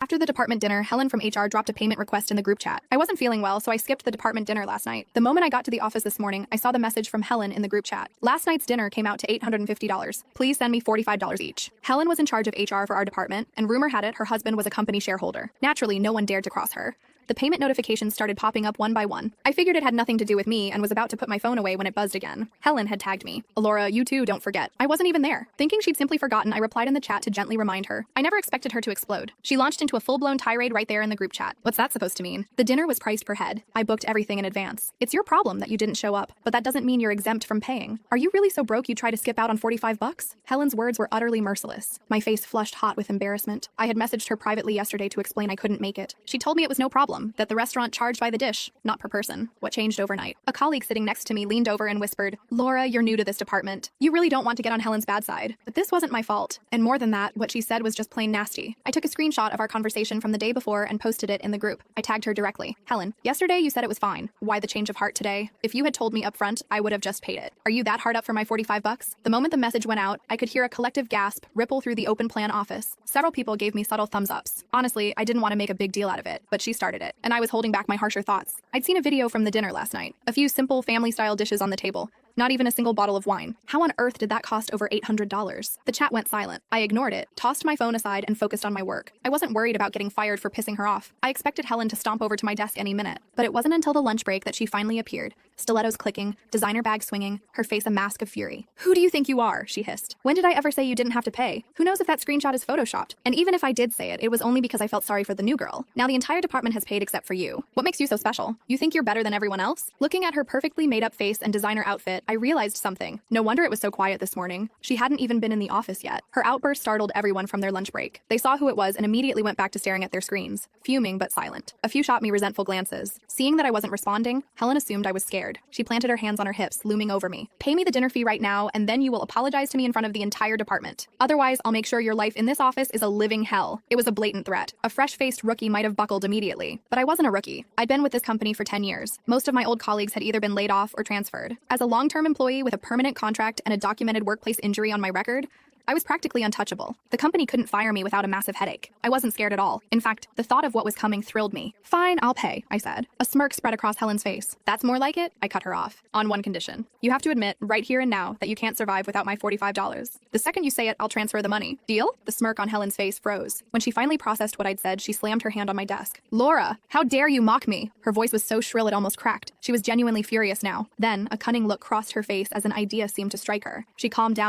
After the department dinner, Helen from HR dropped a payment request in the group chat. I wasn't feeling well, so I skipped the department dinner last night. The moment I got to the office this morning, I saw the message from Helen in the group chat. Last night's dinner came out to $850. Please send me $45 each. Helen was in charge of HR for our department, and rumor had it her husband was a company shareholder. Naturally, no one dared to cross her. The payment notifications started popping up one by one. I figured it had nothing to do with me and was about to put my phone away when it buzzed again. Helen had tagged me. Alora, you too, don't forget. I wasn't even there. Thinking she'd simply forgotten, I replied in the chat to gently remind her. I never expected her to explode. She launched into a full-blown tirade right there in the group chat. What's that supposed to mean? The dinner was priced per head. I booked everything in advance. It's your problem that you didn't show up, but that doesn't mean you're exempt from paying. Are you really so broke you try to skip out on $45? Helen's words were utterly merciless. My face flushed hot with embarrassment. I had messaged her privately yesterday to explain I couldn't make it. She told me it was no problem, that the restaurant charged by the dish, not per person. What changed overnight? A colleague sitting next to me leaned over and whispered, Laura, you're new to this department. You really don't want to get on Helen's bad side. But this wasn't my fault. And more than that, what she said was just plain nasty. I took a screenshot of our conversation from the day before and posted it in the group. I tagged her directly. Helen, yesterday you said it was fine. Why the change of heart today? If you had told me up front, I would have just paid it. Are you that hard up for my $45? The moment the message went out, I could hear a collective gasp ripple through the open plan office. Several people gave me subtle thumbs ups. Honestly, I didn't want to make a big deal out of it, but she started it, and I was holding back my harsher thoughts. I'd seen a video from the dinner last night. A few simple family-style dishes on the table. Not even a single bottle of wine. How on earth did that cost over $800? The chat went silent. I ignored it, tossed my phone aside, and focused on my work. I wasn't worried about getting fired for pissing her off. I expected Helen to stomp over to my desk any minute. But it wasn't until the lunch break that she finally appeared. Stilettos clicking, designer bag swinging, her face a mask of fury. Who do you think you are? She hissed. When did I ever say you didn't have to pay? Who knows if that screenshot is photoshopped? And even if I did say it, it was only because I felt sorry for the new girl. Now the entire department has paid except for you. What makes you so special? You think you're better than everyone else? Looking at her perfectly made-up face and designer outfit, I realized something. No wonder it was so quiet this morning. She hadn't even been in the office yet. Her outburst startled everyone from their lunch break. They saw who it was and immediately went back to staring at their screens, fuming but silent. A few shot me resentful glances. Seeing that I wasn't responding, Helen assumed I was scared. She planted her hands on her hips, looming over me. Pay me the dinner fee right now, and then you will apologize to me in front of the entire department. Otherwise, I'll make sure your life in this office is a living hell. It was a blatant threat. A fresh-faced rookie might have buckled immediately. But I wasn't a rookie. I'd been with this company for 10 years. Most of my old colleagues had either been laid off or transferred. As a long-term employee with a permanent contract and a documented workplace injury on my record, I was practically untouchable. The company couldn't fire me without a massive headache. I wasn't scared at all. In fact, the thought of what was coming thrilled me. Fine, I'll pay, I said. A smirk spread across Helen's face. That's more like it? I cut her off. On one condition. You have to admit, right here and now, that you can't survive without my $45. The second you say it, I'll transfer the money. Deal? The smirk on Helen's face froze. When she finally processed what I'd said, she slammed her hand on my desk. Laura, how dare you mock me? Her voice was so shrill it almost cracked. She was genuinely furious now. Then, a cunning look crossed her face as an idea seemed to strike her. She calmed down